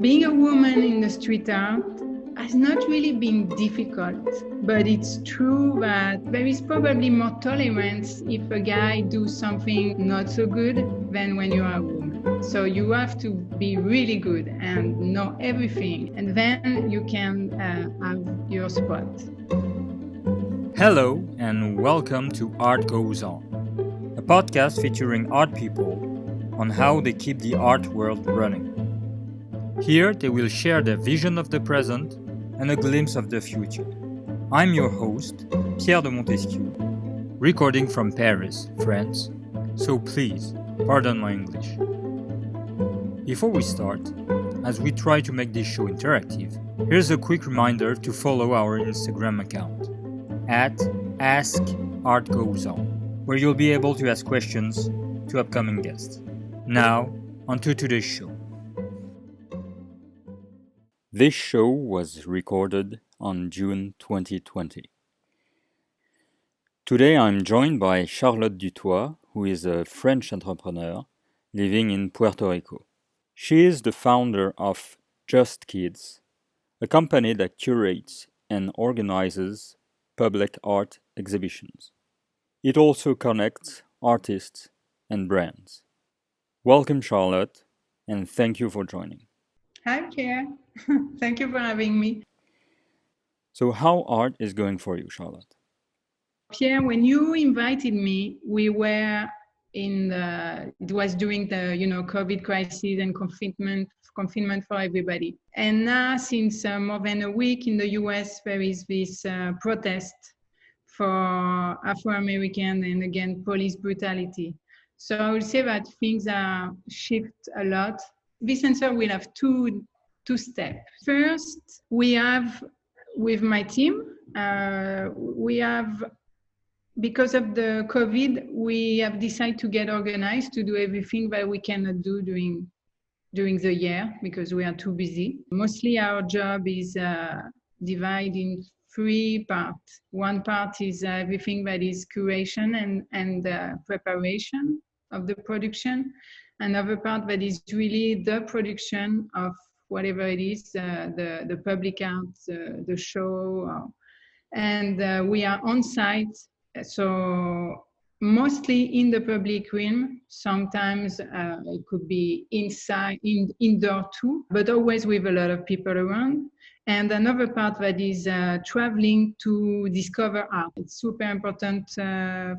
Being a woman in the street art has not really been difficult, but it's true that there is probably more tolerance if a guy does something not so good than when you are a woman. So you have to be really good and know everything, and then you can have your spot. Hello and welcome to Art Goes On, a podcast featuring art people on how they keep the art world running. Here they will share their vision of the present and a glimpse of the future. I'm your host, Pierre de Montesquieu, recording from Paris, France, so please, pardon my English. Before we start, as we try to make this show interactive, here's a quick reminder to follow our Instagram account, at AskArtGoesOn, where you'll be able to ask questions to upcoming guests. Now, onto today's show. This show was recorded on June 2020. Today I'm joined by Charlotte Dutoit, who is a French entrepreneur living in Puerto Rico. She is the founder of JustKids, a company that curates and organizes public art exhibitions. It also connects artists and brands. Welcome, Charlotte, and thank you for joining. Hi, Pierre. Thank you for having me. So how art is going for you, Charlotte? Pierre, when you invited me, we were it was during the COVID crisis and confinement for everybody. And now, since more than a week in the US, there is this protest for Afro-American and again police brutality. So I will say that things are shift a lot. This answer will have two steps. First, we have with my team, because of the COVID, we have decided to get organized to do everything that we cannot do during the year because we are too busy. Mostly our job is divided in three parts. One part is everything that is curation and preparation of the production. Another part that is really the production of whatever it is, the public art, the show. And we are on site. So mostly in the public realm, sometimes it could be indoor too, but always with a lot of people around. And another part that is traveling to discover art. It's super important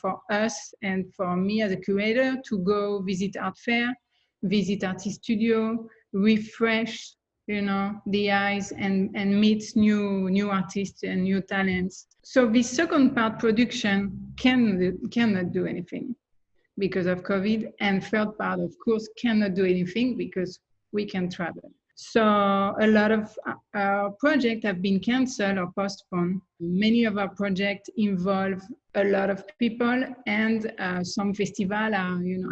for us and for me as a curator to go visit art fair, visit artist studio, refresh the eyes and meet new artists and new talents. So this second part, production, cannot do anything because of COVID. And third part, of course, cannot do anything because we can travel. So a lot of our projects have been canceled or postponed. Many of our projects involve a lot of people, and some festivals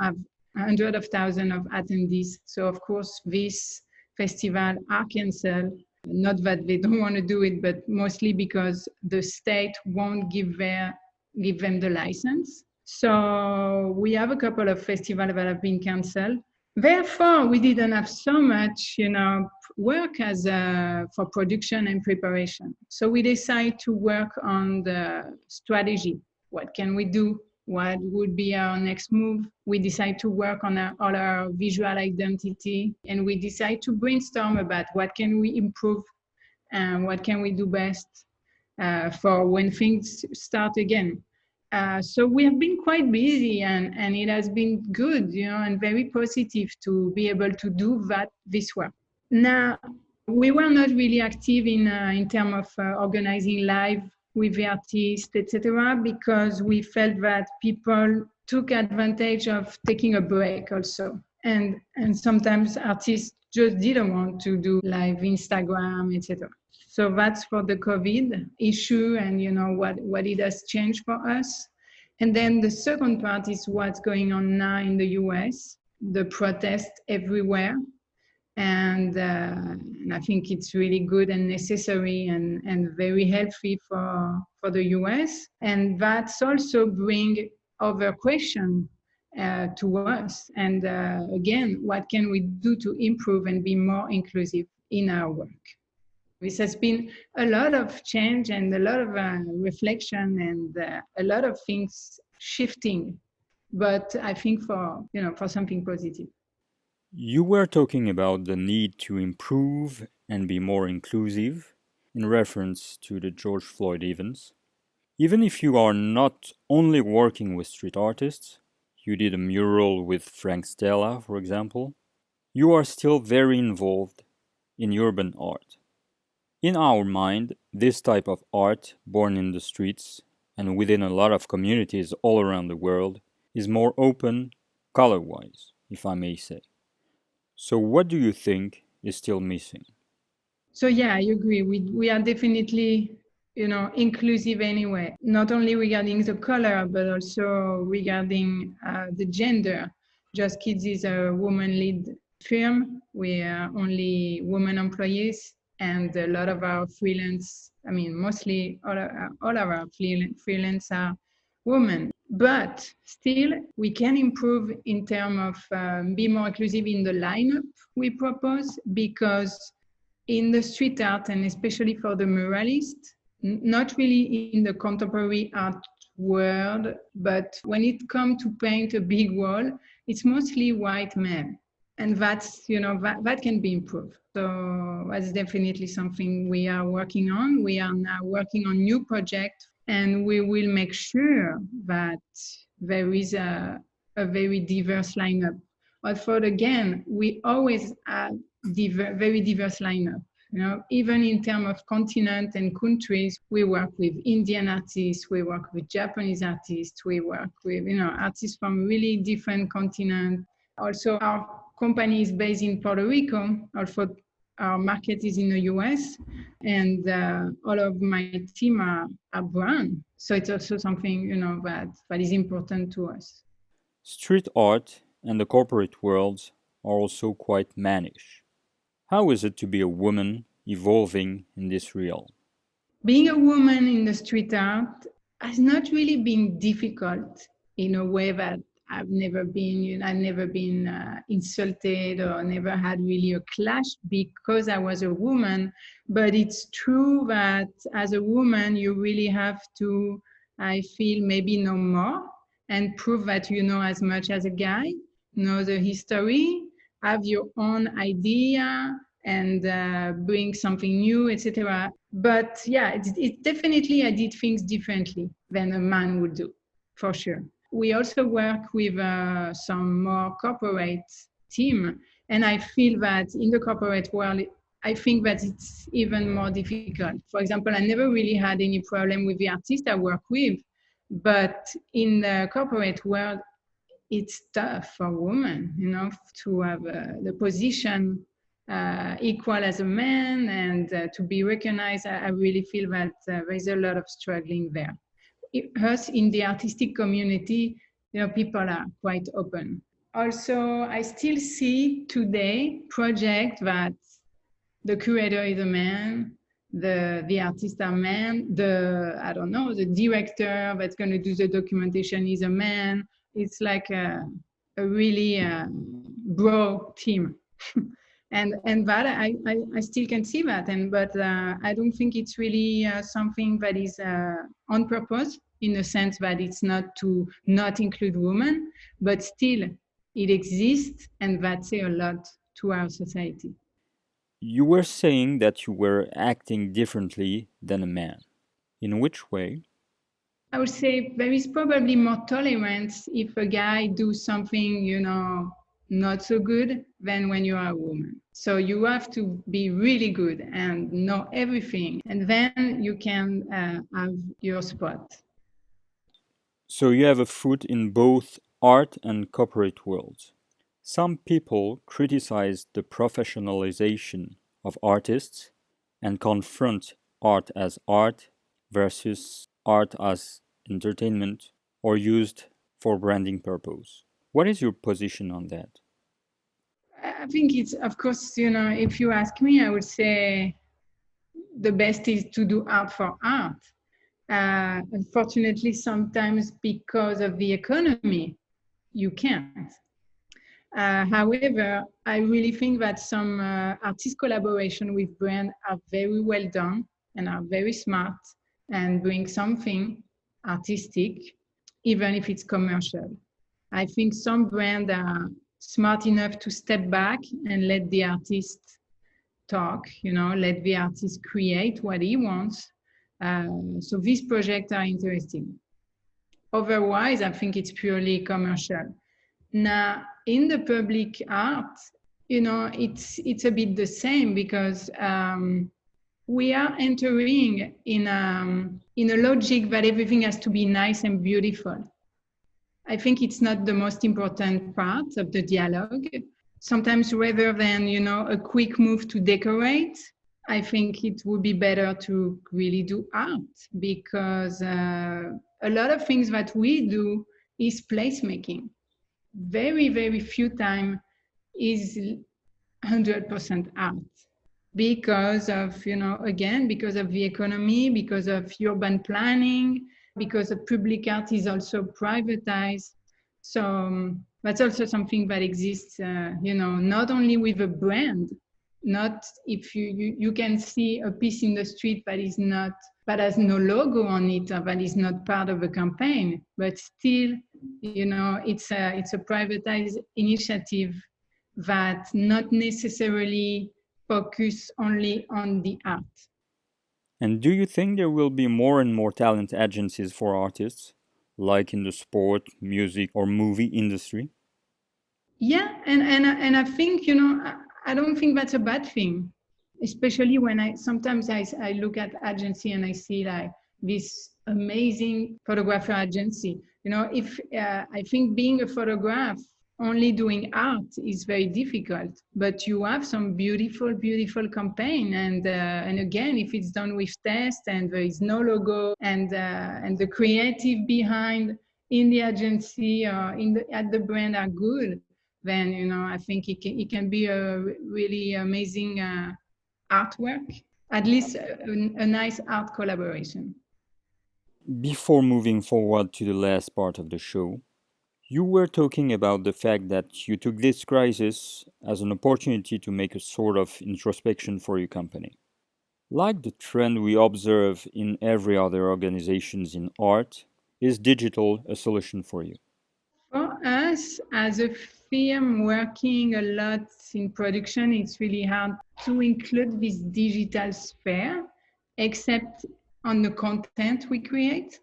have hundreds of thousands of attendees. So of course, this festival are canceled. Not that they don't want to do it, but mostly because the state won't give them the license. So we have a couple of festivals that have been canceled. Therefore, we didn't have so much, work for production and preparation. So we decided to work on the strategy. What can we do? What would be our next move? We decide to work on all our visual identity, and we decide to brainstorm about what can we improve and what can we do best for when things start again. So we have been quite busy, and it has been good, and very positive to be able to do this work. Now, we were not really active in terms of organizing live with the artists, etc., because we felt that people took advantage of taking a break also. And sometimes artists just didn't want to do live Instagram, etc. So that's for the COVID issue and what it has changed for us. And then the second part is what's going on now in the US, the protest everywhere. And I think it's really good and necessary and very healthy for the US. And that's also bring other questions to us. And again, what can we do to improve and be more inclusive in our work? This has been a lot of change and a lot of reflection and a lot of things shifting, but I think for something positive. You were talking about the need to improve and be more inclusive in reference to the George Floyd events. Even if you are not only working with street artists, you did a mural with Frank Stella, for example, you are still very involved in urban art. In our mind, this type of art, born in the streets and within a lot of communities all around the world, is more open, color-wise, if I may say. So what do you think is still missing? So yeah, I agree. We are definitely, inclusive anyway, not only regarding the color, but also regarding the gender. JustKids is a woman-led firm. We are only women employees, and a lot of our freelance, mostly all of our freelance are women. But still, we can improve in terms of be more inclusive in the lineup we propose, because in the street art, and especially for the muralist, not really in the contemporary art world, but when it comes to paint a big wall, it's mostly white men. And that's, that can be improved. So that's definitely something we are working on. We are now working on new projects, and we will make sure that there is a very diverse lineup. But again, we always have very diverse lineup. Even in terms of continent and countries, we work with Indian artists, we work with Japanese artists, we work with artists from really different continents. Also, our company is based in Puerto Rico. Also, our market is in the US, and all of my team are brown. So it's also something that is important to us. Street art and the corporate world are also quite mannish. How is it to be a woman evolving in this realm? Being a woman in the street art has not really been difficult in a way that I've never been insulted or never had really a clash because I was a woman. But it's true that as a woman, you really have to, I feel, maybe know more and prove that you know as much as a guy, know the history, have your own idea, and bring something new, etc. But yeah, it definitely, I did things differently than a man would do, for sure. We also work with some more corporate team, and I feel that in the corporate world, I think that it's even more difficult. For example, I never really had any problem with the artists I work with, but in the corporate world, it's tough for women, to have the position equal as a man and to be recognized. I really feel that there is a lot of struggling there. Us in the artistic community, people are quite open. Also, I still see today projects that the curator is a man, the artist are men, the director that's going to do the documentation is a man. It's like a really bro team. And that I still can see that, but I don't think it's really something that is on purpose, in the sense that it's not to not include women, but still it exists, and that says a lot to our society. You were saying that you were acting differently than a man. In which way? I would say there is probably more tolerance if a guy do something, not so good than when you are a woman. So you have to be really good and know everything, and then you can have your spot. So you have a foot in both art and corporate worlds. Some people criticize the professionalization of artists and confront art as art versus art as entertainment or used for branding purpose. What is your position on that? I think it's, of course, if you ask me, I would say the best is to do art for art. Unfortunately, sometimes because of the economy, you can't. However, I really think that some artist collaboration with brands are very well done and are very smart and bring something artistic, even if it's commercial. I think some brands are smart enough to step back and let the artist talk, let the artist create what he wants. So these projects are interesting. Otherwise, I think it's purely commercial. Now, in the public art, it's a bit the same because we are entering in a logic that everything has to be nice and beautiful. I think it's not the most important part of the dialogue. Sometimes rather than, a quick move to decorate, I think it would be better to really do art because a lot of things that we do is placemaking. Very, very few time is 100% art because of, again, because of the economy, because of urban planning, because the public art is also privatized. So that's also something that exists, not only with a brand, not if you can see a piece in the street that has no logo on it, or that is not part of a campaign, but still, it's a privatized initiative that not necessarily focus only on the art. And do you think there will be more and more talent agencies for artists, like in the sport, music, or movie industry? Yeah, and I think, I don't think that's a bad thing, especially when sometimes I look at agency and I see like this amazing photographer agency. If I think being a photograph only doing art is very difficult, but you have some beautiful, beautiful campaign. And again, if it's done with test and there is no logo and the creative behind in the agency or at the brand are good, then, I think it can be a really amazing artwork, at least a nice art collaboration. Before moving forward to the last part of the show, you were talking about the fact that you took this crisis as an opportunity to make a sort of introspection for your company. Like the trend we observe in every other organizations in art, is digital a solution for you? For us, as a firm working a lot in production, it's really hard to include this digital sphere, except on the content we create.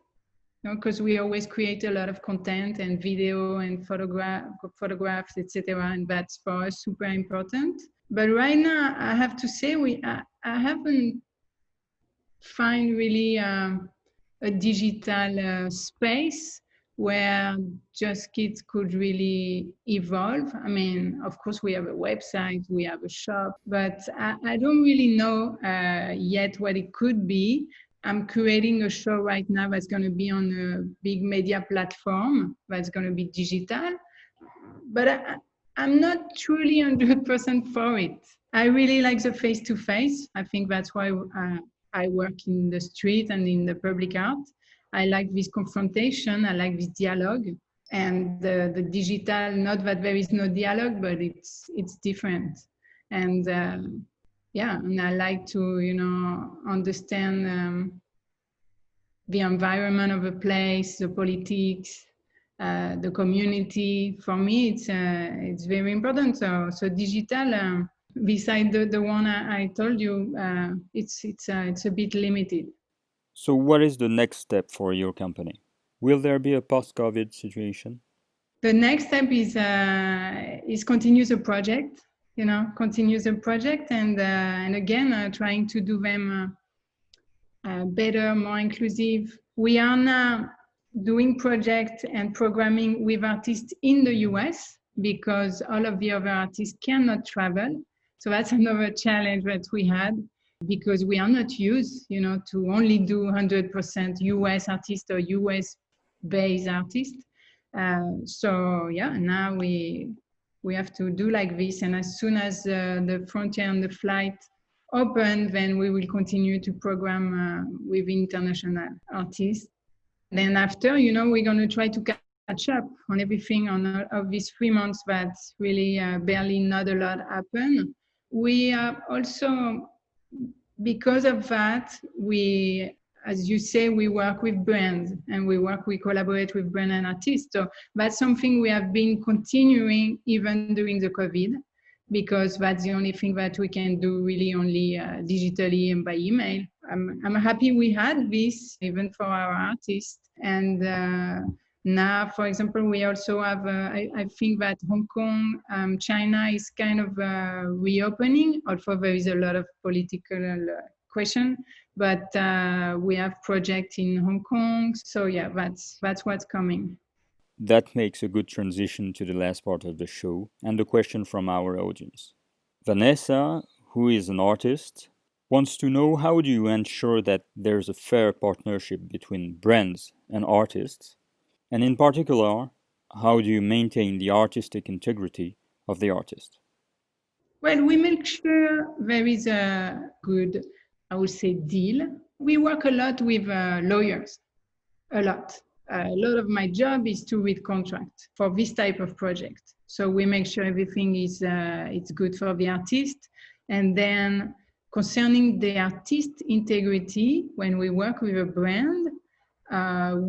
Because we always create a lot of content and video and photographs, etc. And that's for us super important. But right now, I have to say, I haven't find really a digital space where JustKids could really evolve. I mean, of course, we have a website, we have a shop, but I don't really know yet what it could be. I'm creating a show right now that's going to be on a big media platform that's going to be digital, but I'm not truly 100% for it. I really like the face-to-face. I think that's why I work in the street and in the public art. I like this confrontation. I like this dialogue. And the digital, not that there is no dialogue, but it's different. And and I like to, understand the environment of a place, the politics, the community. For me, it's very important. So digital, beside the one I told you, it's a bit limited. So what is the next step for your company? Will there be a post-COVID situation? The next step is continue the project, continue the project and again trying to do them better, more inclusive. We are now doing projects and programming with artists in the US because all of the other artists cannot travel. So that's another challenge that we had because we are not used, to only do 100% US artists or US based artists. Now we have to do like this. And as soon as the frontier and the flight open, then we will continue to program with international artists. Then after, we're going to try to catch up on everything on of these 3 months that really barely not a lot happened. We also, because of that, we, as you say, we work with brands and we collaborate with brand and artists. So that's something we have been continuing even during the COVID, because that's the only thing that we can do really only digitally and by email. I'm happy we had this even for our artists. And now, for example, we also have, I think that Hong Kong, China is kind of reopening, although there is a lot of political question, but we have projects in Hong Kong. So yeah, that's what's coming. That makes a good transition to the last part of the show and the question from our audience. Vanessa, who is an artist, wants to know, how do you ensure that there's a fair partnership between brands and artists? And in particular, how do you maintain the artistic integrity of the artist? Well, we make sure there is a good, I would say, deal. We work a lot with lawyers, a lot. A lot of my job is to read contracts for this type of project. So we make sure everything is it's good for the artist. And then concerning the artist integrity, when we work with a brand,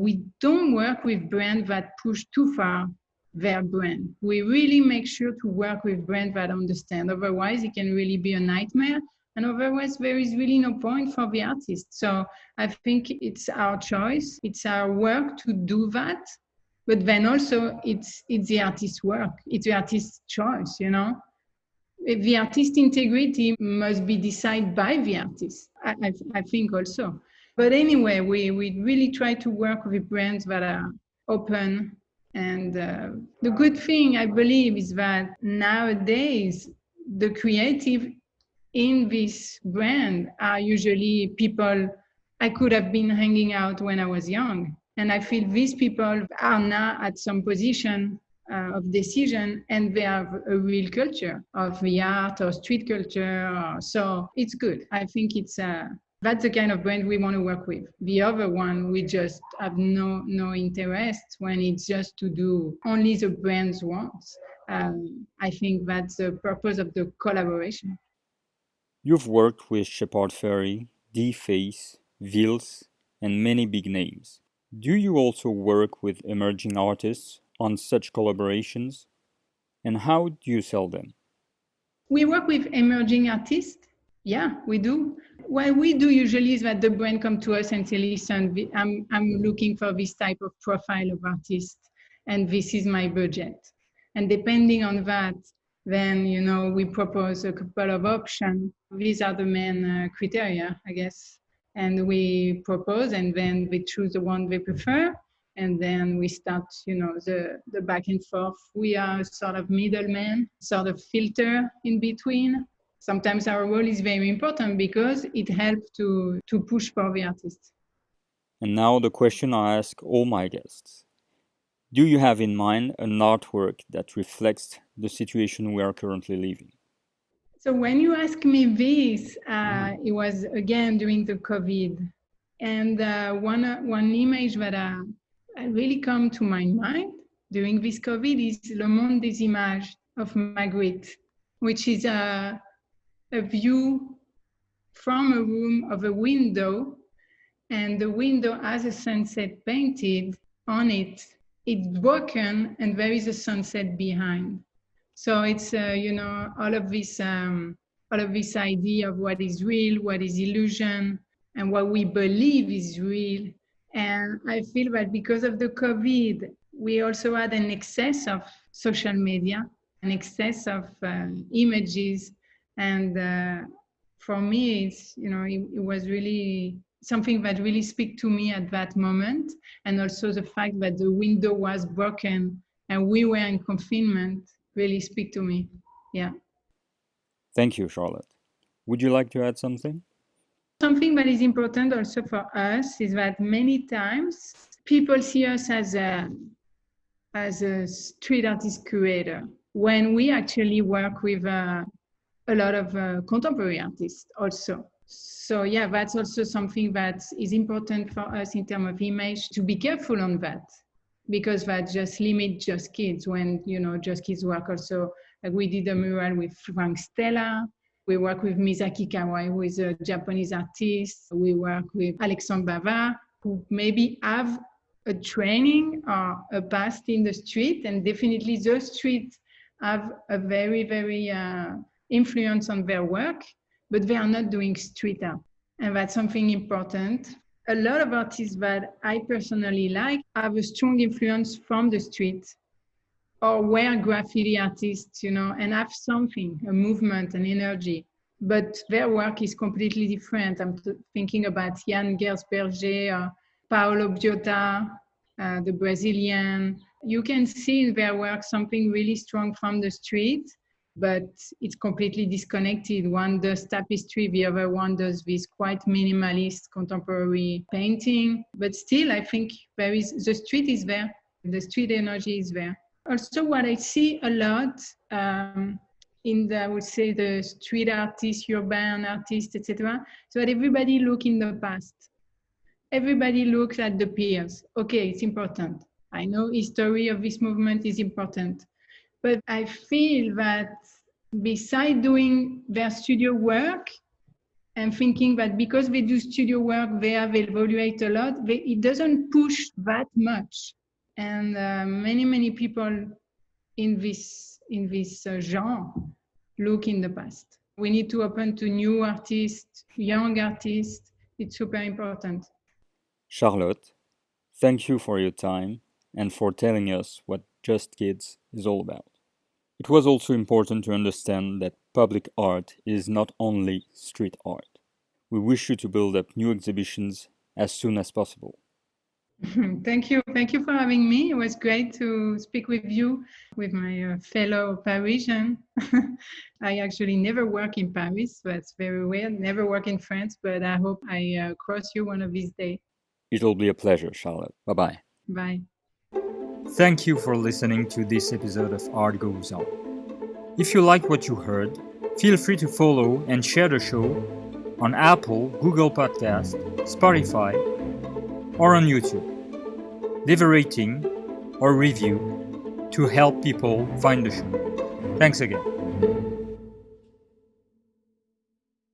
we don't work with brands that push too far their brand. We really make sure to work with brands that understand. Otherwise, it can really be a nightmare. And otherwise, there is really no point for the artist. So I think it's our choice. It's our work to do that. But then also, it's the artist's work. It's the artist's choice, you know. The artist integrity must be decided by the artist, I think also. But anyway, we really try to work with brands that are open. And the good thing, I believe, is that nowadays, the creative in this brand are usually people I could have been hanging out when I was young. And I feel these people are now at some position of decision, and they have a real culture of the art or street culture. So it's good. I think that's the kind of brand we want to work with. The other one, we just have no interest when it's just to do only the brands wants. I think that's the purpose of the collaboration. You've worked with Shepard Fairey, Vhils, and many big names. Do you also work with emerging artists on such collaborations? And how do you sell them? We work with emerging artists. Yeah, we do. What we do usually is that the brand come to us and say, listen, I'm looking for this type of profile of artist, and this is my budget. And depending on that, then, you know, we propose a couple of options. These are the main criteria, I guess. And we propose, and then they choose the one they prefer. And then we start, you know, the back and forth. We are sort of middleman, sort of filter in between. Sometimes our role is very important because it helps to push for the artist. And now the question I ask all my guests. Do you have in mind an artwork that reflects the situation we are currently living? So when you ask me this, it was again during the COVID. And one image that really come to my mind during this COVID is Le Monde des Images of Magritte, which is a view from a room of a window, and the window has a sunset painted on it. It's broken, and there is a sunset behind. So it's you know, all of this idea of what is real, what is illusion, and what we believe is real. And I feel that because of the COVID, we also had an excess of social media, an excess of images. And for me, it's, you know, it was really something that really speak to me at that moment. And also the fact that the window was broken and we were in confinement really speak to me. Yeah. Thank you, Charlotte. Would you like to add something? Something that is important also for us is that many times people see us as a street artist curator, when we actually work with a lot of contemporary artists also. So yeah, that's also something that is important for us in terms of image, to be careful on that. because that just limit JustKids when, JustKids work also. Like we did a mural with Frank Stella. We work with Misaki Kawai, who is a Japanese artist. We work with Alexandre Bavard, who maybe have a training or a past in the street, and definitely those streets have a very, very influence on their work, but they are not doing street art. And that's something important. A lot of artists that I personally like have a strong influence from the street, or were graffiti artists, and have something, a movement, an energy. But their work is completely different. I'm thinking about Jan Gersberger or Paolo Biota, the Brazilian. You can see in their work something really strong from the street, but it's completely disconnected. One does tapestry, the other one does this quite minimalist contemporary painting. But still, I think the street is there. The street energy is there. Also, what I see a lot I would say, the street artists, urban artists, etc., so that everybody look in the past. Everybody looks at the peers. Okay, it's important. I know history of this movement is important. But I feel that beside doing their studio work and thinking that because they do studio work, they have evaluate a lot, it doesn't push that much. And many people in this genre look in the past. We need to open to new artists, young artists. It's super important. Charlotte, thank you for your time and for telling us what JustKids is all about. It was also important to understand that public art is not only street art. We wish you to build up new exhibitions as soon as possible. Thank you. Thank you for having me. It was great to speak with you, with my fellow Parisian. I actually never work in Paris, so it's very weird. Never work in France, but I hope I cross you one of these days. It'll be a pleasure, Charlotte. Bye-bye. Bye. Thank you for listening to this episode of Art Goes On. If you like what you heard, feel free to follow and share the show on Apple, Google Podcasts, Spotify, or on YouTube. Leave a rating or review to help people find the show. Thanks again.